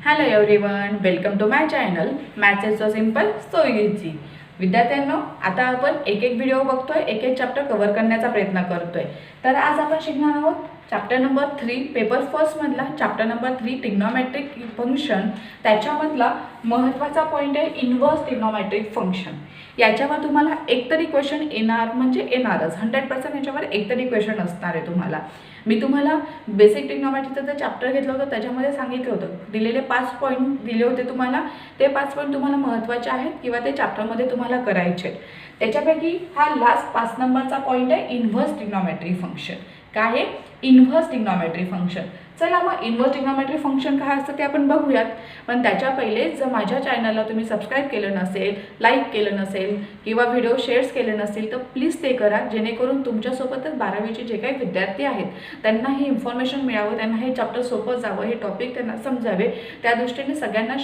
Hello everyone, welcome to my channel maths is so simple so easy. विद्यार्थ्यांनो, आता आपण एक एक व्हिडिओ बघतोय, एक एक चॅप्टर कव्हर करण्याचा प्रयत्न करतोय. तर आज आपण शिकणार आहोत चॅप्टर नंबर 3 पेपर फर्स्टमधला चॅप्टर नंबर 3 ट्रिग्नोमेट्रिक फंक्शन. त्याच्यामधला महत्त्वाचा पॉईंट आहे इन्व्हर्स ट्रिग्नोमेट्रिक फंक्शन. याच्यावर तुम्हाला एकतरी क्वेश्चन येणार म्हणजे येणारच, 100% याच्यावर एकतरी क्वेश्चन असणार आहे तुम्हाला. मी तुम्हाला बेसिक ट्रिग्नोमेट्रीचं जे चॅप्टर घेतलं होतं त्याच्यामध्ये सांगितलं होतं, दिलेले 5 पॉईंट दिले होते तुम्हाला. ते 5 पॉईंट तुम्हाला महत्त्वाचे आहेत किंवा ते चॅप्टरमध्ये तुम्हाला करायचे. त्याच्यापैकी हा लास्ट 5 नंबरचा पॉईंट आहे इन्व्हर्स ट्रिग्नोमेट्रिक फंक्शन. काय आहे? Inverse trigonometric function. चला मग इन्व्हर्स ट्रिग्नोमेट्रिक फंक्शन काय असतं ते आपण बघूयात. पण त्याच्या पहिले जर माझ्या चॅनलला तुम्ही सबस्क्राईब केलं नसेल, लाईक केलं नसेल किंवा व्हिडिओ शेअर्स केले नसतील तर प्लीज ते करा, जेणेकरून तुमच्यासोबतच 12वीचे जे काही विद्यार्थी आहेत त्यांना ही इन्फॉर्मेशन मिळावं, त्यांना हे चॅप्टर सोपं जावं, हे टॉपिक त्यांना समजावे, त्या दृष्टीने सगळ्यांना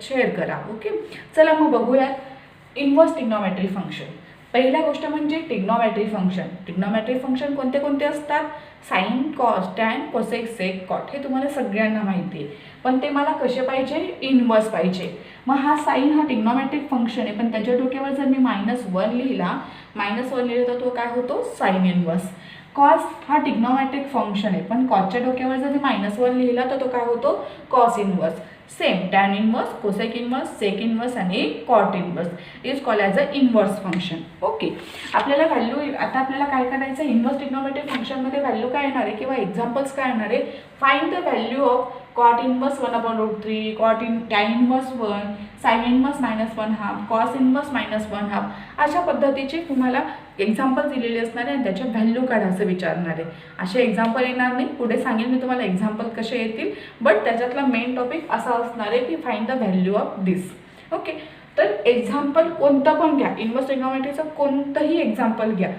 शेअर करा. ओके, चला मग बघूयात इन्व्हर्स ट्रिग्नोमेट्रिक फंक्शन. पहिला गोष्ट म्हणजे ट्रिग्नोमेट्रिक फंक्शन. ट्रिग्नोमेट्रिक फंक्शन कोणते कोणते असतात? साइन, कॉस, टॅन, कोसेक, सेक, कॉट. हे तुम्हाला सगळ्यांना माहिती आहे. पण ते मला कसे पाहिजे? इन्व्हर्स पाहिजे. मग हा साइन हा ट्रिग्नोमेट्रिक फंक्शन आहे, पण त्याच्या डोक्यावर जर मी -1 लिहिला, -1 लिहिलं तर तो काय होतो? Sine inverse. कॉस हा ट्रिग्नोमेट्रिक फंक्शन आहे, पण कॉसच्या डोक्यावर जर मी -1 लिहिला तर तो काय होतो? Cos inverse. Same tan inverse, cosec inverse, sec inverse आणि cot inverse is called as a inverse function. Okay, आपल्याला व्हॅल्यू आता आपल्याला काय करायचं? इन्व्हर्स ट्रिग्नोमेट्रिक फंक्शनमध्ये व्हॅल्यू काय येणार आहे किंवा एक्झाम्पल्स काय येणार आहे? Find the value of cot inverse 1/√3, tan inverse 1, sine inverse -1/2, cos inverse -1/2. अशा पद्धतीचे तुम्हाला एक्झाम्पल दिलेले असणार आहे आणि त्याच्या व्हॅल्यू काढा असं विचारणार आहे. असे एक्झाम्पल येणार नाही, पुढे सांगेल मी तुम्हाला एक्झाम्पल कसे येतील, बट त्याच्यातला मेन टॉपिक असा असणार आहे की find the value of this. Okay, तर एक्झाम्पल कोणतं पण घ्या, इन्व्हर्स ट्रिग्नोमेट्रीचं कोणतंही एक्झाम्पल घ्या.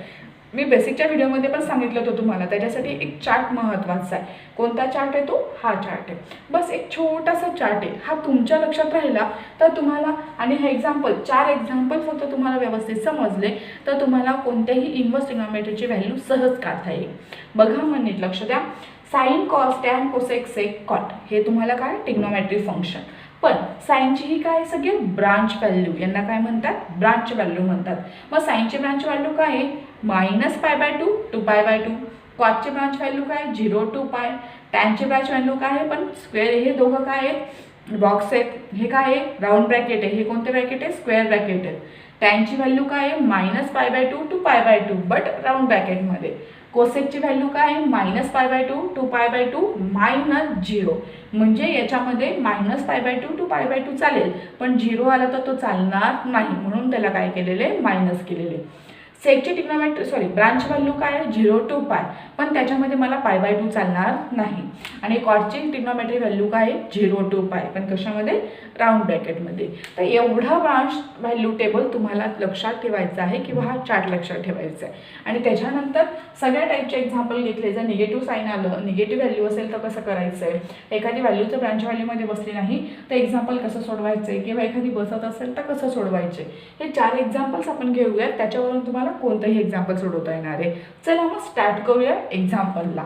मी बेसिकच्या व्हिडिओमध्ये पण सांगितलं होतं तुम्हाला, त्याच्यासाठी एक चार्ट महत्त्वाचा आहे. कोणता चार्ट आहे तो? हा चार्ट आहे. बस एक छोटासा चार्ट आहे, हा तुमच्या लक्षात राहिला तर तुम्हाला, आणि हे एक्झाम्पल 4 एक्झाम्पल फक्त तुम्हाला व्यवस्थित समजले तर तुम्हाला कोणत्याही इन्व्हर्स ट्रिग्नोमेट्रीची व्हॅल्यू सहज काढता येईल. बघा, मग नीट लक्ष द्या. साइन, कॉस, टॅन, कोसेक, सेक, कॉट हे तुम्हाला काय? Trigonometric function. पण साइनची ही काय? सगळे ब्रांच व्हॅल्यू, यांना काय म्हणतात? ब्रांच व्हॅल्यू म्हणतात. मग साइनची ब्रांच व्हॅल्यू काय आहे? -π/2 to π/2. कॉटची ब्रांच व्हॅल्यू काय? 0 to π. टॅनची ब्रांच व्हॅल्यू काय आहे? पण स्क्वेअर, हे दोघं काय आहेत? बॉक्स आहेत. हे काय आहे? राऊंड ब्रॅकेट आहे. हे कोणते ब्रॅकेट आहे? स्क्वेअर ब्रॅकेट आहे. टॅनची व्हॅल्यू काय आहे? -π/2 to π/2 बट राऊंड ब्रॅकेटमध्ये. कोसेकची व्हॅल्यू काय आहे? -π/2 to π/2 -0. म्हणजे याच्यामध्ये -π/2 to π/2 चालेल, पण 0 आला तर तो चालणार नाही, म्हणून त्याला काय केलेले? मायनस केलेले. सेकची ब्रांच व्हॅल्यू काय आहे? 0 to π, पण त्याच्यामध्ये मला π/2 चालणार नाही. आणि कॉटची ट्रिग्नोमेट्री व्हॅल्यू काय आहे? 0 to π, पण कशामध्ये? राऊंड ब्रॅकेटमध्ये. तर एवढा ब्रांच व्हॅल्यू टेबल तुम्हाला लक्षात ठेवायचा आहे किंवा हा चार्ट लक्षात ठेवायचा आहे. आणि त्याच्यानंतर सगळ्या टाईपचे एक्झाम्पल घेतले. जर निगेटिव्ह साईन आलं, निगेटिव्ह व्हॅल्यू असेल तर कसं करायचं आहे, एखादी व्हॅल्यूचं ब्रांच व्हॅल्यूमध्ये बसली नाही तर एक्झाम्पल कसं सोडवायचं आहे, किंवा एखादी बसत असेल तर कसं सोडवायचे, हे 4 एक्झाम्पल्स आपण घेऊयात. त्याच्यावरून तुम्हाला कोणतंही एक्झाम्पल सोडवता येणार आहे. चला मग स्टार्ट करूया एक्झाम्पलला.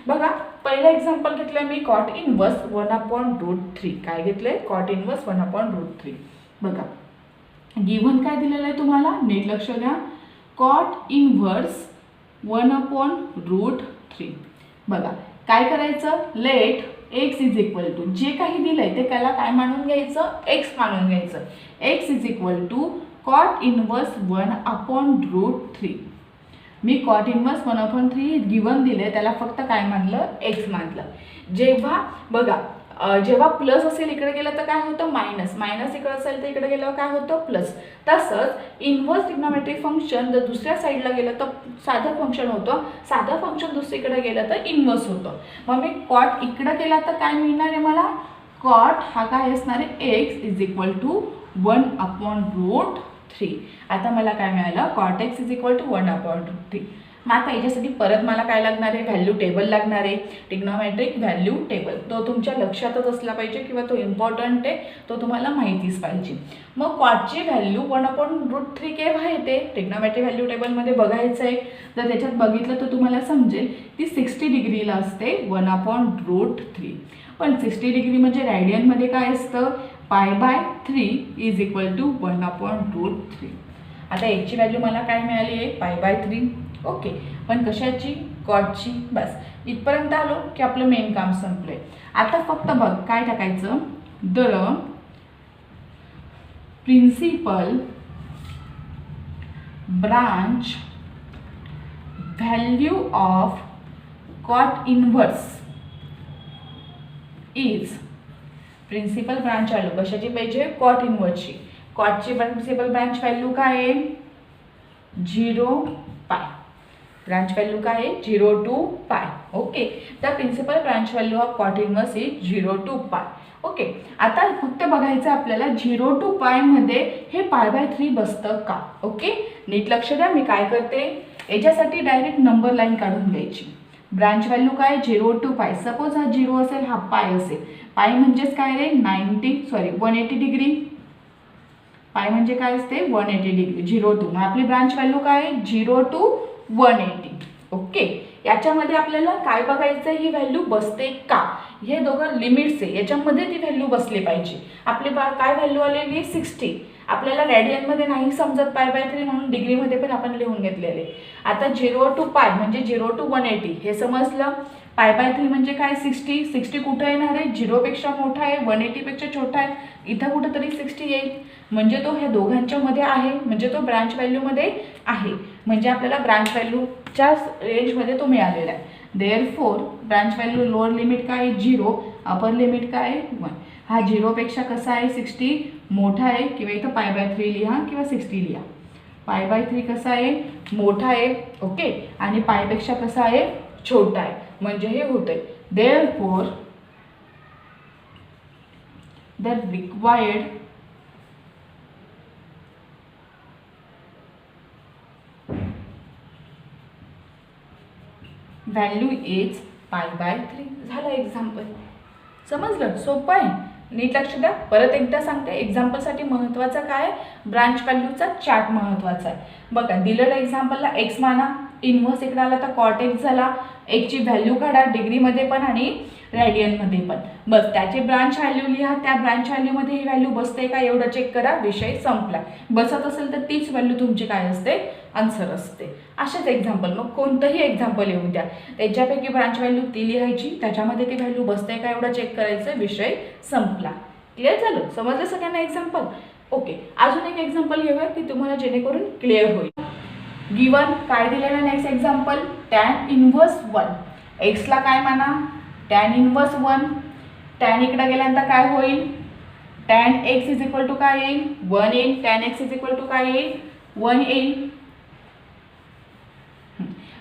बघा, पहिलं एक्झाम्पल घेतलं मी कॉट इन्व्हर्स 1/√3. काय घेतलंय? Cot inverse 1/√3. बघा, गिव्हन काय दिलेलं आहे तुम्हाला? नीट लक्ष द्या. Cot inverse 1/√3. बघा, काय करायचं? Let x is equal to, जे काही दिलंय ते त्याला काय मानून घ्यायचं? x मानून घ्यायचं. x is equal to cot inverse 1/√3. मी कॉट इन्व्हर्स 1/3 गिवन दिले, त्याला फक्त काय मानलं? x मानलं. जेव्हा बघा, जेव्हा प्लस असेल इकडे गेलं तर काय होतं? मायनस. मायनस इकडे असेल तर इकडे गेल्यावर काय होतं? प्लस. तसंच इन्व्हर्स ट्रिग्नोमेट्रिक फंक्शन जर दुसऱ्या साईडला गेलं तर साधं फंक्शन होतं, साधं फंक्शन दुसरीकडे गेलं तर इन्व्हर्स होतं. मग मी कॉट इकडं केला तर काय मिळणार आहे मला? कॉट हा काय असणार आहे? x is equal to 1/√3. आता मला काय मिळालं? Cot x is equal to 1/√3. मग आता याच्यासाठी परत मला काय लागणार आहे? व्हॅल्यू टेबल लागणार आहे. ट्रिग्नोमेट्रिक व्हॅल्यू टेबल तो तुमच्या लक्षातच असला पाहिजे किंवा तो इम्पॉर्टंट आहे, तो तुम्हाला माहितीच पाहिजे. मग कॉटची व्हॅल्यू 1/√3 केव्हा येते? ट्रिग्नोमेट्रिक व्हॅल्यू टेबलमध्ये बघायचं आहे. जर त्याच्यात बघितलं तर तुम्हाला समजेल की 60 डिग्रीला असते 1/√3. पण 60 डिग्री म्हणजे रॅडियनमध्ये काय असतं, π/3 इज इक्वल टू 1/√3. आता याची व्हॅल्यू मला काय मिळाली आहे, π/3. ओके, पण कशाची, कॉटची. बस इथपर्यंत आलो की आपलं मेन काम संपलंय. आता फक्त बघ काय टाकायचं, the principal branch value of cot inverse is. Principal branch value कशाची पाहिजे, कॉट इनव्हर्सची. कॉटची प्रिन्सिपल ब्रांच व्हॅल्यू काय आहे, 0π. ब्रांच व्हॅल्यू काय आहे, 0 to π. Okay, the principal branch value of cot inverse is 0 to π. Okay, आता फक्त बघायचं आपल्याला 0 to π मध्ये हे π/3 बसतं का. ओके, नीट लक्ष द्या. मी काय करते, याच्यासाठी डायरेक्ट नंबर लाईन काढून द्यायची. ब्रांच व्हॅल्यू काय, 0 to π. सपोज हा 0 असेल, हा π असेल. π म्हणजेच काय रे, 180 डिग्री. π म्हणजे काय असते, 180 डिग्री. 0 to, मग आपली ब्रांच व्हॅल्यू काय आहे, 0 to 180. ओके, याच्यामध्ये आपल्याला काय बघायचं, ही व्हॅल्यू बसते का. हे दोघं लिमिट्स आहे, याच्यामध्ये ती व्हॅल्यू बसली पाहिजे. आपली काय व्हॅल्यू आलेली आहे, 60. आपल्याला रॅडियनमध्ये नाही समजत π/3 म्हणून डिग्रीमध्ये पण आपण लिहून घेतलेले. आता 0 to π म्हणजे 0 to 180 हे समजलं. π/3 म्हणजे काय, 60. 60 कुठं येणार आहे, 0 पेक्षा मोठा आहे, 180 पेक्षा छोटा आहे. इथं कुठंतरी 60 येईल, म्हणजे तो ह्या दोघांच्या मध्ये आहे, म्हणजे तो ब्रांच व्हॅल्यूमध्ये आहे. म्हणजे आपल्याला ब्रांच व्हॅल्यूच्या रेंजमध्ये तो मिळालेला आहे. Therefore branch value lower limit काय आहे, 0. अपर लिमिट काय आहे, 1. हा 0 पेक्षा कसा आहे, 60 मोठा आहे, किंवा इथं π/3 लिहा किंवा 60 लिहा. π/3 कसा आहे, मोठा आहे. ओके, आणि π पेक्षा कसा आहे, छोटा आहे, म्हणजे हे होतंय. Therefore the required value is π/3. झालं एक्झाम्पल. समजलं, सोपं आहे. नीट लक्ष द्या. परत एकदा सांगते, एक्झाम्पलसाठी महत्त्वाचा काय, ब्रांच व्हॅल्यूचा चार्ट महत्त्वाचा आहे. बघा, दिलेलं एक्झाम्पलला एक्स माना, इनव्हर्स इकडे आला तर कॉट एक्स झाला. एक्सची व्हॅल्यू काढा डिग्रीमध्ये पण आणि रॅडियनमध्ये पण. बस त्याची ब्रांच व्हॅल्यू लिहा, त्या ब्रांच व्हॅल्यूमध्ये ही व्हॅल्यू बसते का एवढं चेक करा, विषय संपला. बसत असेल तर तीच व्हॅल्यू तुमची काय असते, आन्सर असते. असेच एक्झाम्पल, मग कोणतंही एक्झाम्पल येऊ द्या, त्याच्यापैकी ब्रांच व्हॅल्यू ती लिहायची, त्याच्यामध्ये ती व्हॅल्यू बसते का एवढं चेक करायचं, विषय संपला. क्लिअर झालं, समजलं सगळ्यांना एक्झाम्पल. ओके, अजून एक एक्झाम्पल घेऊया की तुम्हाला जेणेकरून क्लिअर होईल. गिवन काय दिलेलं नेक्स्ट एक्झाम्पल, टॅन इनव्हर्स 1. एक्सला काय म्हणा, टॅन इनव्हर्स 1. टॅन इकडे गेल्यानंतर काय होईल, tan X is equal to काय येईल, 1 येईल. Tan X is equal to काय येईल, 1 येईल.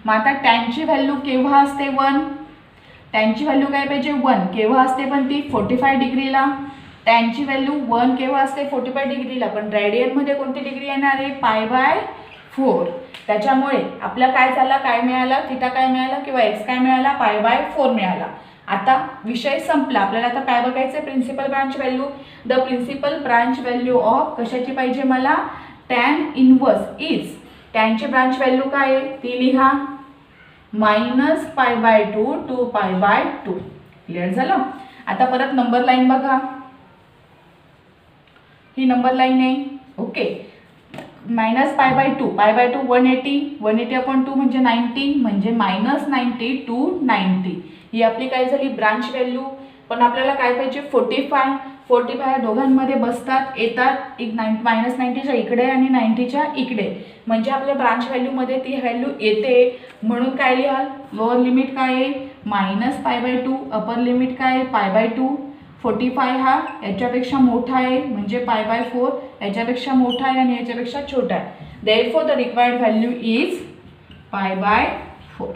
मग आता टॅनची व्हॅल्यू केव्हा असते, 1. टॅनची व्हॅल्यू काय पाहिजे, 1. केव्हा असते पण ती, 45 डिग्रीला. टॅनची व्हॅल्यू 1 केव्हा असते, 45 डिग्रीला. पण रॅडियनमध्ये कोणती डिग्री येणार आहे, π/4. त्याच्यामुळे आपला काय झाला, काय मिळाला, थिटा काय मिळाला किंवा एक्स काय मिळाला, π/4 मिळाला. आता विषय संपला. आपल्याला आता काय बघायचं, principal branch value. The principal branch value of कशाची पाहिजे मला, टॅन इनव्हर्स इज. टॅनची ब्रांच व्हॅल्यू काय आहे ती लिहा, -π/2 to π/2. क्लिअर झालं. आता परत नंबर लाईन बघा, ही नंबर लाईन आहे. ओके, -π/2, π/2 180, 180/2 म्हणजे 90, म्हणजे -90 to 90. ही आपली काय झाली ब्रांच व्हॅल्यू. पण आपल्याला काय पाहिजे, 45 दोघांमध्ये बसतात, येतात. -90च्या इकडे आणि 90च्या इकडे, म्हणजे आपल्या ब्रांच व्हॅल्यूमध्ये ती व्हॅल्यू येते. म्हणून काय लिहाल, लोअर लिमिट काय आहे -π/2, अपर लिमिट काय आहे π/2. 45 हा याच्यापेक्षा मोठा आहे, म्हणजे π/4 याच्यापेक्षा मोठा आहे आणि याच्यापेक्षा छोटा आहे. Therefore the required value is π/4.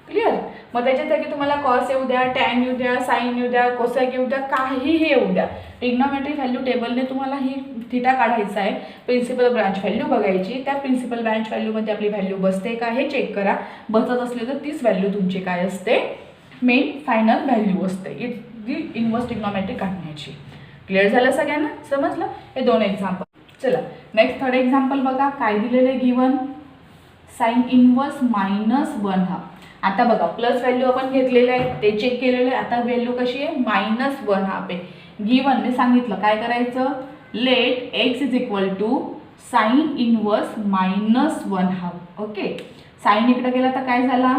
Clear. मग त्याच्यासाठी तुम्हाला कॉस येऊ द्या, टॅन येऊ द्या, साईन येऊ द्या, कोसेक येऊ द्या, काहीही येऊ द्या, ट्रिग्नोमेट्री व्हॅल्यू टेबलने तुम्हाला ही थिटा काढायचा आहे. प्रिन्सिपल ब्रांच व्हॅल्यू बघायची, त्या प्रिन्सिपल ब्रांच व्हॅल्यूमध्ये आपली व्हॅल्यू बसते का हे चेक करा. बसत असले तर तीच व्हॅल्यू तुमची काय असते, मेन फायनल व्हॅल्यू असते जी इनव्हर्स ट्रिग्नोमेट्री काढण्याची. क्लिअर झालं सगळ्यांना, समजलं. हे दोन एक्झाम्पल. चला नेक्स्ट थर्ड एक्झाम्पल बघा, काय दिलेलं आहे गिवन, साइन इनव्हर्स -1 हा. आता बघा प्लस व्हॅल्यू आपण घेतलेले आहे ते चेक केलेलं आहे. आता व्हॅल्यू कशी आहे -1/2 आहे. गिवन मी सांगितलं काय करायचं, let x is equal to sine inverse -1/2. Okay, sine इकडे गेला तर काय झाला,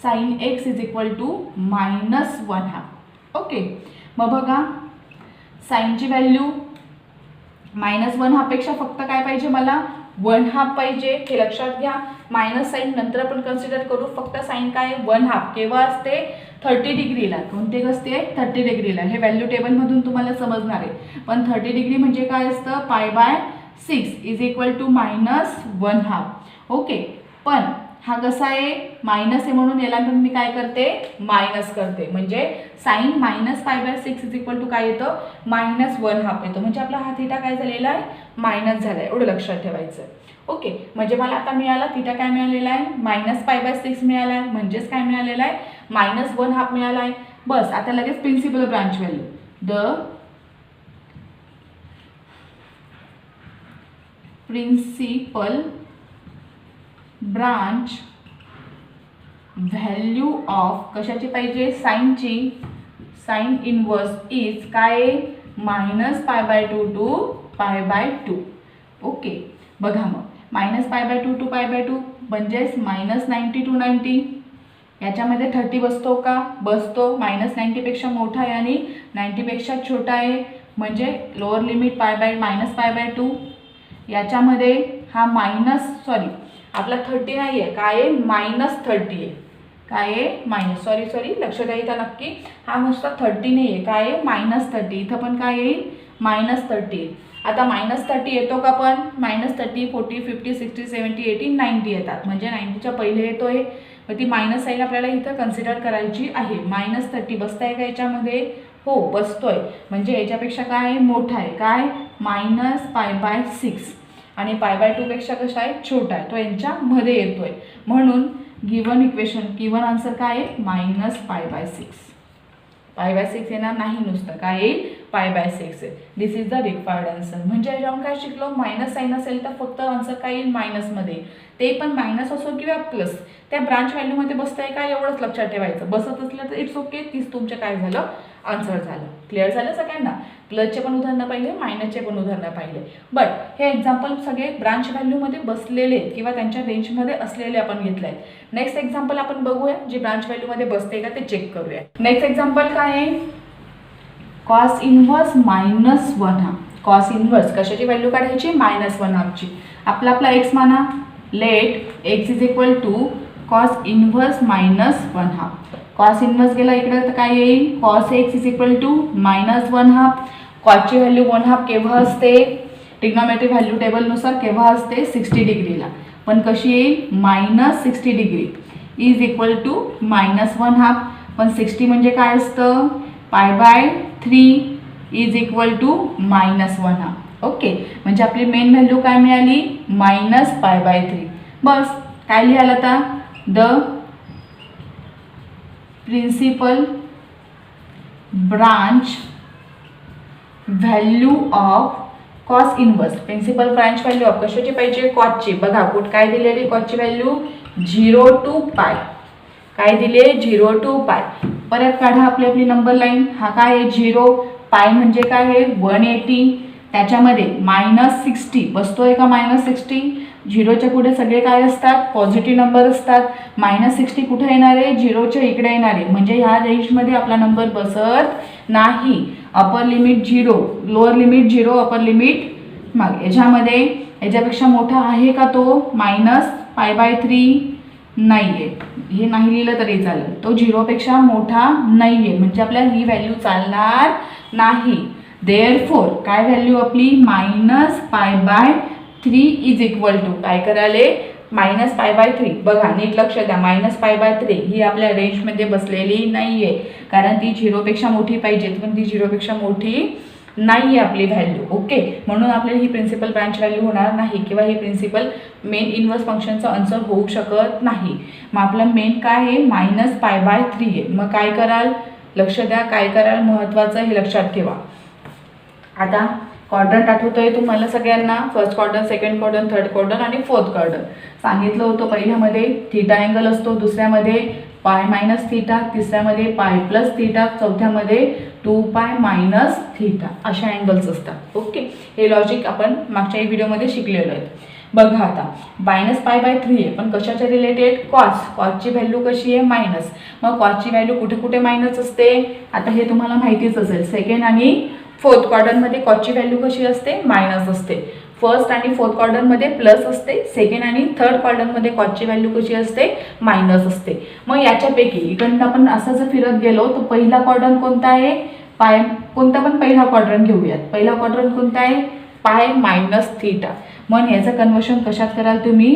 sine x is equal to -1/2. Okay, मग बघा साइनची व्हॅल्यू -1/2 पेक्षा फक्त काय पाहिजे मला 1/2 पाहिजे. हे लक्षात घ्या. मायनस साईन नंतर आपण कन्सिडर करू. फक्त साईन काय 1/2 केव्हा असते 30 डिग्रीला. कोणते असते 30 डिग्रीला. हे व्हॅल्यू टेबलमधून तुम्हाला समजणार आहे. पण 30 डिग्री म्हणजे काय असतं π/6 इज इक्वल टू -1/2. ओके, पण हा कसा आहे मायनस आहे म्हणून याला पण मी काय करते मायनस करते. म्हणजे साइन -π/6 इज इक्वल टू काय येतं -1/2 येतो. म्हणजे आपला हा थीटा काय झालेला आहे मायनस झाला आहे. एवढं लक्षात ठेवायचं. ओके, म्हणजे मला आता मिळाला थीटा काय मिळालेला आहे -π/6 मिळाला आहे. म्हणजेच काय मिळालेला आहे -1/2 मिळाला आहे. बस आता लगेच principal branch value the principal branch value of कशाची पाहिजे साइनची. साइन इनवर्स इज काय -π/2 टू π/2. ओके, बघा मग -π/2 टू π/2 म्हणजेच -90 टू 90. याच्यामध्ये 30 बसतो का, बसतो. -90 पेक्षा मोठा आहे आणि 90 पेक्षा छोटा आहे. म्हणजे लोअर लिमिट -π/2. याच्यामध्ये हा आपला 30 नाही आहे, काय आहे -30 आहे. काय आहे मायनस सॉरी लक्ष द्या इथं नक्की. हा नुसता 30 नाही आहे, काय आहे -30. इथं पण काय येईल -30. आता -30 येतो का, पण -30 40 50 60 70 80 90 येतात. म्हणजे 90च्या पहिले येतोय. मग ती मायनस साईन आपल्याला इथं कन्सिडर करायची आहे. -30 बसताय का याच्यामध्ये, हो बसतोय. म्हणजे याच्यापेक्षा काय मोठा आहे, काय -π/6 आणि π/2 पेक्षा कसा आहे छोटा आहे. तो यांच्यामध्ये येतोय. म्हणून गिवन इक्वेशन गिवन आन्सर काय आहे -π/6. π/6 येणार नाही, नुसतं काय येईल π/6 आहे. दिस इज द रिक्वायर्ड आन्सर. म्हणजे याच्यावर काय शिकलो, मायनस साईन असेल तर फक्त आन्सर काय येईल मायनसमध्ये. ते पण मायनस असो किंवा प्लस, त्या ब्रांच व्हॅल्यूमध्ये बसतंय काय एवढंच लक्षात ठेवायचं. बसत असलं तर इट्स ओके, तीच तुमचं काय झालं आन्सर झालं. क्लिअर झालं सगळ्यांना. प्लसचे पण उदाहरणं पाहिले, मायनसचे पण उदाहरणं पाहिले. बट हे एक्झाम्पल सगळे ब्रांच व्हॅल्यूमध्ये बसलेले किंवा त्यांच्या रेंजमध्ये असलेले आपण घेतले आहेत. नेक्स्ट एक्झाम्पल आपण बघूया जे ब्रांच व्हॅल्यूमध्ये बसते का ते चेक करूया. नेक्स्ट एक्झाम्पल काय आहे, कॉस इनवर्स -1/2. कॉस इनवर्स कशाची व्हॅल्यू काढायची -1/2ची. आपला एक्स माना. Let X is equal to cos inverse -1/2. Cos inverse गेला इकडे तर काय येईल cos X is equal to -1/2. कॉसची व्हॅल्यू 1/2 केव्हा असते ट्रिग्नोमेट्री व्हॅल्यू टेबलनुसार केव्हा असते 60 डिग्रीला. पण कशी येईल -60 डिग्री इज इक्वल टू -1/2. पण 60 म्हणजे काय असतं π/3 इज इक्वल टू -1/2. ओके, म्हणजे आपली मेन व्हॅल्यू काय मिळाली -π/3. बस काय लिहाल आता, the principal branch value of cos inverse. Principal branch value of कशाची पाहिजे कॉसची. बघा कुठं काय दिलेली कॉसची व्हॅल्यू 0 टू π. काय दिले 0 टू π. परत काढा आपली नंबर लाईन. हा काय आहे 0, π म्हणजे काय आहे 180. त्याच्यामध्ये -60 बसतोय का -60. 0च्या पुढे सगळे काय असतात पॉझिटिव्ह नंबर असतात. -60 कुठे येणार आहे 0च्या इकडे येणार आहे. म्हणजे ह्या रेंजमध्ये आपला नंबर बसत नाही. Upper limit 0, lower limit 0, upper limit मग याच्यामध्ये याच्यापेक्षा मोठा आहे का तो -π/3 नाही आहे. हे नाही लिहिलं तरी चालेल. तो 0पेक्षा मोठा नाही आहे म्हणजे आपल्याला ही व्हॅल्यू चालणार नाही. देअरफॉर काय व्हॅल्यू आपली -π/3 इज इक्वल टू काय करायले -π/3. बघा नीट लक्ष द्या, -π/3 ही आपल्या रेंजमध्ये बसलेली नाही आहे. कारण ती 0पेक्षा मोठी पाहिजे, पण ती 0पेक्षा मोठी नाही आहे आपली व्हॅल्यू. ओके, म्हणून आपल्याला ही प्रिन्सिपल ब्रांच व्हॅल्यू होणार नाही किंवा ही प्रिन्सिपल मेन इनवर्स फंक्शनचं आन्सर होऊ शकत नाही. मग आपलं मेन काय आहे -π/3 आहे. मग काय कराल लक्ष द्या, काय कराल महत्त्वाचं हे लक्षात ठेवा. आता क्वाड्रंट आठवतोय तुम्हाला सगळ्यांना, first quadrant, second quadrant, third quadrant आणि फोर्थ क्वाड्रंट. सांगितलं होतं पहिल्यामध्ये थीटा अँगल असतो, दुसऱ्यामध्ये पाय मायनस थीटा, तिसऱ्यामध्ये पाय plus theta, चौथ्यामध्ये 2 pi minus theta अशा अँगल्स असतात. ओके, हे लॉजिक आपण मागच्या व्हिडिओमध्ये शिकलेलो आहे. बघा आता -π/3 आहे, पण कशाच्या रिलेटेड? कॉसची व्हॅल्यू कशी आहे? मायनस. मग कॉसची व्हॅल्यू कुठे कुठे मायनस असते? आता हे तुम्हाला माहितीच असेल. सेकंड आणि फोर्थ क्वाड्रंटमध्ये कॉसची व्हॅल्यू कशी असते? मायनस असते. फर्स्ट आणि फोर्थ क्वाड्रंटमध्ये प्लस असते. सेकंड आणि थर्ड क्वाड्रंटमध्ये कॉसची व्हॅल्यू कशी असते? मायनस असते. मग याच्यापैकी इकडनं आपण असं जर फिरत गेलो तर पहिला क्वाड्रंट कोणता आहे? पाय. कोणता पण पहिला क्वाड्रंट घेऊयात. पहिला क्वाड्रंट कोणता आहे? Pi minus theta. मग याचं कन्वर्शन कशात कराल तुम्ही?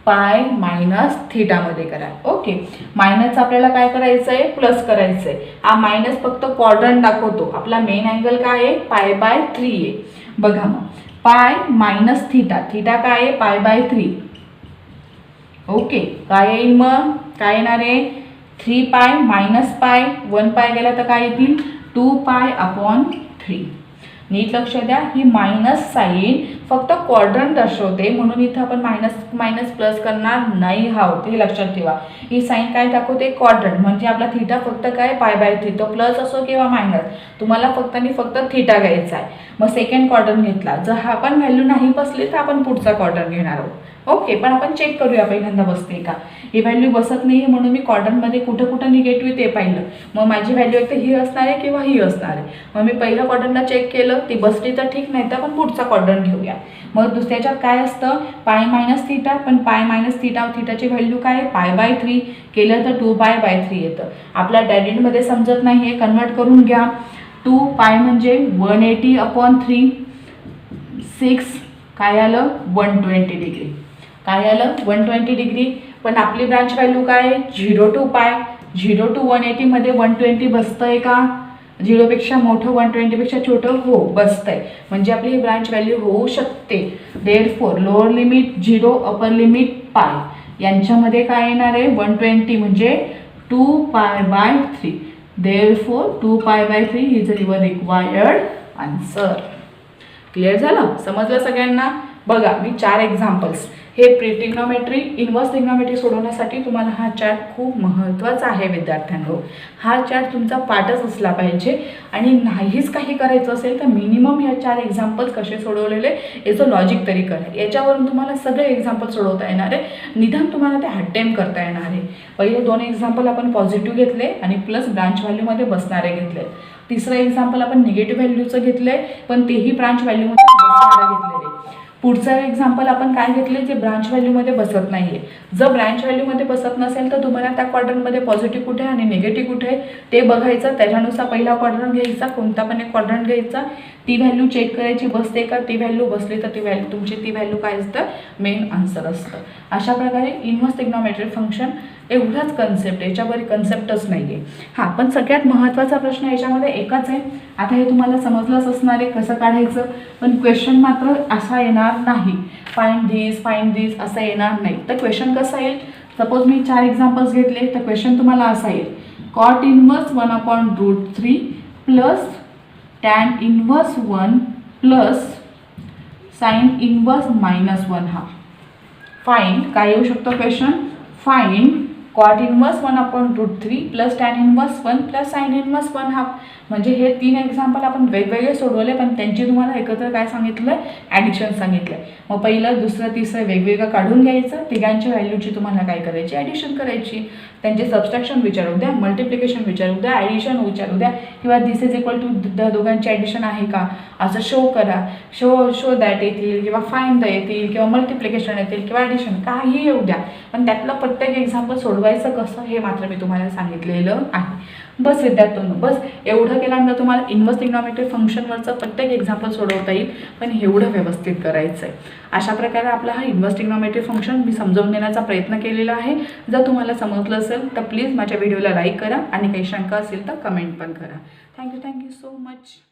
पाय मायनस थीटामध्ये कराल. ओके, मायनस आपल्याला काय करायचं आहे? प्लस करायचं आहे. हा मायनस फक्त क्वाड्रंट दाखवतो. आपला मेन अँगल काय आहे? π/3 आहे. बघा मग पाय मायनस थीटा, थीटा काय आहे? π/3. ओके, काय येईल मग? काय येणार आहे? 3 पाय मायनस पाय, 1 पाय गेला तर काय येतील? 2 π/3. नीट लक्ष द्या, ही मायनस साईन फक्त क्वाड्रंट दर्शवते, म्हणून इथं आपण मायनस प्लस करणार नाही आहोत. हे लक्षात ठेवा. ही साईन काय दाखवते? क्वाड्रंट. म्हणजे आपला थीटा फक्त काय? π/3. तो प्लस असो किंवा मायनस, तुम्हाला फक्त आणि फक्त थीटा घ्यायचा आहे. मग सेकंड क्वाड्रंट घेतला, जर हा पण व्हॅल्यू नाही बसली तर आपण पुढचा क्वाड्रंट घेणार आहोत. ओके, पण आपण चेक करूया पहिल्यांदा बसते का. ही व्हॅल्यू बसत नाही आहे, म्हणून मी क्वाड्रंटमध्ये कुठं कुठं निगेटिव्ह ते पाहिलं. मग माझी व्हॅल्यू एक तर ही असणार आहे किंवा ही असणार आहे. मग मी पहिल्या क्वाड्रंटला चेक केलं, ती बसली तर ठीक, नाही तर आपण पुढचा क्वाड्रंट घेऊया. मग दुसऱ्याच्यात काय असतं? पाय मायनस थीटा, पण पाय मायनस थीटाची व्हॅल्यू काय? π/3 केलं तर 2 π/3 येतं. आपल्या डायरेक्टमध्ये समजत नाही आहे, कन्वर्ट करून घ्या. 2 पाय म्हणजे 180/3, 6 काय आलं? 120 डिग्री. काय आलं? 120 डिग्री. पण आपली ब्रांच व्हॅल्यू काय? 0 to π. 0 to 180 मध्ये 120 बसतंय का? 0 पेक्षा मोठं, 120 पेक्षा छोटं? हो, बसतंय. म्हणजे आपली ही ब्रांच व्हॅल्यू होऊ शकते. Therefore lower limit 0, upper limit π. यांच्यामध्ये काय येणार आहे? 120 म्हणजे 2 π/3. Therefore 2 π/3 is your required answer. Clear झालं? समजलं सगळ्यांना? बघा, मी 4 एक्झाम्पल्स. हे ट्रिग्नोमेट्री, इन्व्हर्स ट्रिग्नोमेट्री सोडवण्यासाठी तुम्हाला हा चार्ट खूप महत्त्वाचा आहे विद्यार्थ्यांनो. हा चार्ट तुमचा पाठच असला पाहिजे. आणि नाहीच काही करायचं असेल तर मिनिमम या 4 एक्झाम्पल्स कसे सोडवलेले याचं लॉजिक तरी करा. याच्यावरून तुम्हाला सगळे एक्झाम्पल सोडवता येणार आहे. निदान तुम्हाला ते अटेम्प्ट करता येणार आहे. पहिले 2 एक्झाम्पल आपण पॉझिटिव्ह घेतले आणि प्लस ब्रांच व्हॅल्यूमध्ये बसणारे घेतले. तिसरं एक्झाम्पल आपण निगेटिव्ह व्हॅल्यूचं घेतलंय, पण तेही ब्रांच व्हॅल्यूमध्ये बसणारे घेतलेले. पुढचं एक्झाम्पल आपण काय घेतले? जे ब्रांच व्हॅल्यूमध्ये बसत नाही आहे. जर ब्रांच व्हॅल्यूमध्ये बसत नसेल तर तुम्हाला त्या क्वाड्रंटमध्ये पॉझिटिव्ह कुठे आणि निगेटिव्ह कुठे आहे ते बघायचं. त्याच्यानुसार पहिला क्वाड्रंट घ्यायचा, कोणता पण एक क्वाड्रंट घ्यायचा, ती व्हॅल्यू चेक करायची बसते का. ती व्हॅल्यू बसली तर ती व्हॅल्यू काय असतं? मेन आन्सर असतं. अशा प्रकारे इन्व्हर्स ट्रिग्नोमेट्रिक फंक्शन एवढाच कन्सेप्ट, याच्यावर कन्सेप्टच नाही आहे. हां, पण सगळ्यात महत्त्वाचा प्रश्न याच्यामध्ये एकच आहे. आता हे तुम्हाला समजलंच असणार आहे कसं काढायचं, पण क्वेश्चन मात्र असा येणार नाही, फाइंड दिस असं येणार नाही. तर क्वेश्चन कसं येईल? सपोज मी 4 एक्झाम्पल्स घेतले तर क्वेश्चन तुम्हाला असा येईल: cot inverse 1/√3 plus tan inverse 1 plus sine inverse -1/2. Find काय येऊ शकतो question? Find cot inverse 1/√3 plus tan inverse 1 plus sine inverse 1/2. म्हणजे हे 3 एक्झाम्पल आपण वेगवेगळे सोडवले, पण त्यांची तुम्हाला एकत्र काय सांगितलं? ॲडिशन सांगितलं. मग पहिलं, दुसरं, तिसरं वेगवेगळं काढून घ्यायचं. तिघांच्या व्हॅल्यूची तुम्हाला काय करायची? ॲडिशन करायची. त्यांचे सबस्ट्रॅक्शन विचारू द्या, मल्टिप्लिकेशन विचारू द्या, ॲडिशन विचारू द्या, किंवा दिस इज इक्वल टू दोघांची ॲडिशन आहे का असं शो करा. शो दॅट येतील, किंवा फाइंड द येतील, किंवा मल्टिप्लिकेशन येतील, किंवा ॲडिशन काही येऊ द्या. पण त्यातलं प्रत्येक एक्झाम्पल सोडवायचं कसं हे मात्र मी तुम्हाला सांगितलेलं आहे. बस विद्यार्थ्यांनो, बस एवढं केल्यानंतर तुम्हाला इन्व्हर्स ट्रिग्नोमेट्रिक फंक्शनवरचं प्रत्येक एक्झाम्पल सोडवता येईल, पण एवढं व्यवस्थित करायचं आहे. अशा प्रकारे आपला हा इन्व्हर्स ट्रिग्नोमेट्रिक फंक्शन मी समजावून देण्याचा प्रयत्न केलेला आहे. जर तुम्हाला समजलं असेल तर प्लीज माझ्या व्हिडिओला लाईक करा, आणि काही शंका असेल तर कमेंट पण करा. Thank you so much.